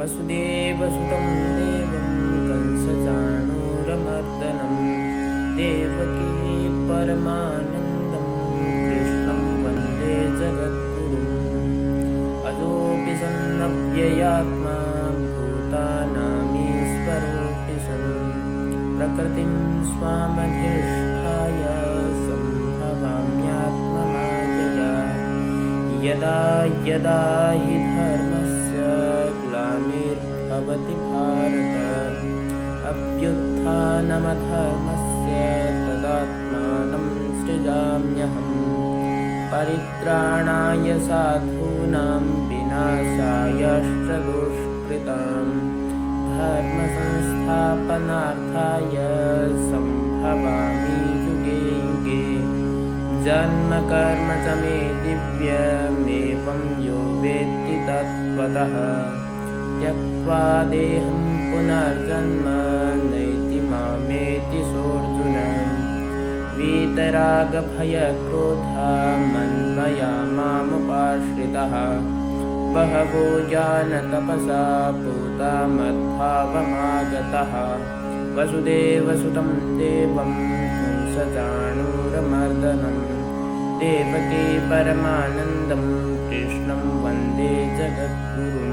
वसुदेवसुतं देवं कंसचाणूरमर्दनं देवकी परमानन्दं कृष्णं वन्दे जगद्गुरुम् अजोऽपि सन्नव्ययात्मा भूतानामीश्वरोऽपि सन् प्रकृतिं स्वामधिष्ठाय सम्भवाम्यात्ममायया यदा यदा हि धर्मस्य ग्लानिर्भवति भारत अभ्युत्थानमधर्मस्य तदात्मानं सृजाम्यहम् परित्राणाय साधूनां विनाशाय दुष्कृतां धर्मसंस्थापनार्थाय सम्भवामि युगे युगे जन्म कर्म च मे दिव्यमेवं यो वेत्ति तत्त्वतः त्यक्त्वा देहं पुनर्जन्म नैति मामेति सोऽर्जुन वीतरागभयक्रोधा मन्मया मामुपाश्रितः बहवो जानतपसा पूता मद्भावमागतः वसुदेवसुतं देवं कंसचाणूरमर्दनं देवकी परमानन्दं कृष्णं वन्दे जगद्गुरुं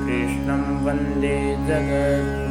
कृष्णं वन्दे जगद्गुरुम्